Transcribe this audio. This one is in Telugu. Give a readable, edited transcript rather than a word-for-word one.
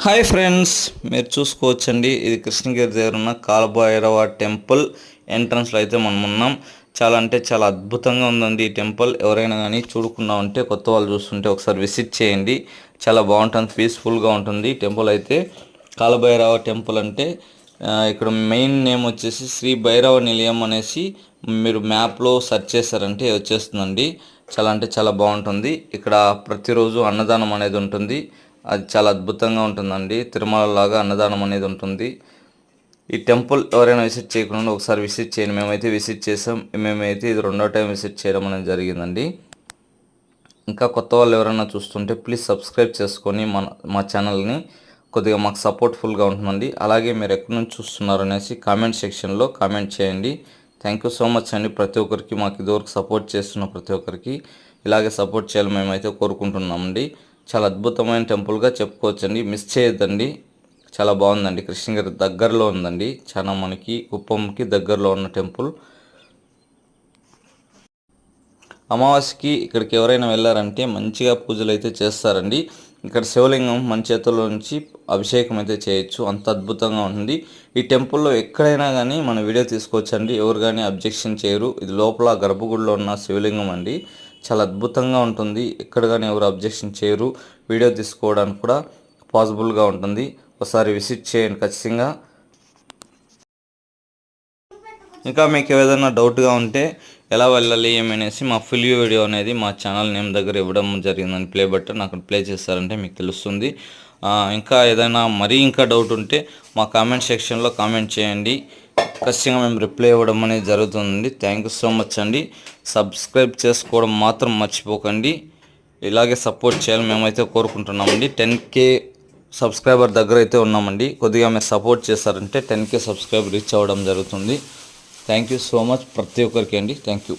హాయ్ ఫ్రెండ్స్, మీరు చూసుకోవచ్చండి. ఇది కృష్ణగిరి దగ్గర ఉన్న కాలభైరవ టెంపుల్ ఎంట్రన్స్లో అయితే మనం ఉన్నాం. చాలా అంటే చాలా అద్భుతంగా ఉందండి ఈ టెంపుల్. ఎవరైనా కానీ చూడకుండా ఉంటే, కొత్త వాళ్ళు చూస్తుంటే ఒకసారి విజిట్ చేయండి. చాలా బాగుంటుంది, పీస్ఫుల్గా ఉంటుంది టెంపుల్ అయితే. కాలభైరవ టెంపుల్ అంటే ఇక్కడ మెయిన్ నేమ్ వచ్చేసి శ్రీ భైరవ నిలయం అనేసి మీరు మ్యాప్లో సెర్చ్ చేశారంటే వచ్చేస్తుందండి. చాలా అంటే చాలా బాగుంటుంది. ఇక్కడ ప్రతిరోజు అన్నదానం అనేది ఉంటుంది. అది చాలా అద్భుతంగా ఉంటుందండి. తిరుమల లాగా అన్నదానం అనేది ఉంటుంది. ఈ టెంపుల్ ఎవరైనా విజిట్ చేయకుండా ఒకసారి విజిట్ చేయండి. మేమైతే విజిట్ చేసాం. మేమైతే ఇది రెండో టైం విజిట్ చేయడం అనేది జరిగిందండి. ఇంకా కొత్త వాళ్ళు ఎవరైనా చూస్తుంటే ప్లీజ్ సబ్స్క్రైబ్ చేసుకొని మా ఛానల్ని కొద్దిగా మాకు సపోర్ట్ఫుల్గా ఉంటుందండి. అలాగే మీరు ఎక్కడి నుంచి చూస్తున్నారు అనేసి కామెంట్ సెక్షన్లో కామెంట్ చేయండి. థ్యాంక్ యూ సో మచ్ అండి. ప్రతి ఒక్కరికి, మాకు ఇదివరకు సపోర్ట్ చేస్తున్న ప్రతి ఒక్కరికి ఇలాగే సపోర్ట్ చేయాలి మేమైతే కోరుకుంటున్నామండి. చాలా అద్భుతమైన టెంపుల్గా చెప్పుకోవచ్చండి. మిస్ చేయొద్దండి. చాలా బాగుందండి. కృష్ణగిరి దగ్గరలో ఉందండి. చాలా మనకి కుప్పంకి దగ్గరలో ఉన్న టెంపుల్. అమావాస్యకి ఇక్కడికి ఎవరైనా వెళ్ళారంటే మంచిగా పూజలు అయితే చేస్తారండి. ఇక్కడ శివలింగం మన చేతుల్లో నుంచి అభిషేకం అయితే చేయొచ్చు. అంత అద్భుతంగా ఉంటుంది. ఈ టెంపుల్లో ఎక్కడైనా కానీ మన వీడియో తీసుకోవచ్చండి. ఎవరు కానీ అబ్జెక్షన్ చేయరు. ఇది లోపల గర్భగుడిలో ఉన్న శివలింగం అండి. చాలా అద్భుతంగా ఉంటుంది. ఎక్కడ కానీ ఎవరు అబ్జెక్షన్ చేయరు. వీడియో తీసుకోవడానికి కూడా పాసిబుల్గా ఉంటుంది. ఒకసారి విజిట్ చేయండి ఖచ్చితంగా. ఇంకా మీకు ఏదైనా డౌట్గా ఉంటే ఎలా వెళ్ళాలి ఏమనేసి మా ఫుల్ వీడియో అనేది మా ఛానల్ నేమ్ దగ్గర ఇవ్వడం జరిగిందని, ప్లే బటన్ అక్కడ ప్లే చేస్తారంటే మీకు తెలుస్తుంది. ఇంకా ఏదైనా ఇంకా డౌట్ ఉంటే మా కామెంట్ సెక్షన్లో కామెంట్ చేయండి. ఖచ్చితంగా మేము రిప్లై ఇవ్వడం అనేది జరుగుతుందండి. థ్యాంక్ యూ సో మచ్ అండి. సబ్స్క్రైబ్ చేసుకోవడం మాత్రం మర్చిపోకండి. ఇలాగే సపోర్ట్ చేయాలని మేమైతే కోరుకుంటున్నామండి. 10K సబ్స్క్రైబర్ దగ్గర అయితే ఉన్నామండి. కొద్దిగా మీరు సపోర్ట్ చేస్తారంటే 10K సబ్స్క్రైబర్ రీచ్ అవ్వడం జరుగుతుంది. థ్యాంక్ యూ సో మచ్ ప్రతి ఒక్కరికి అండి. Thank you.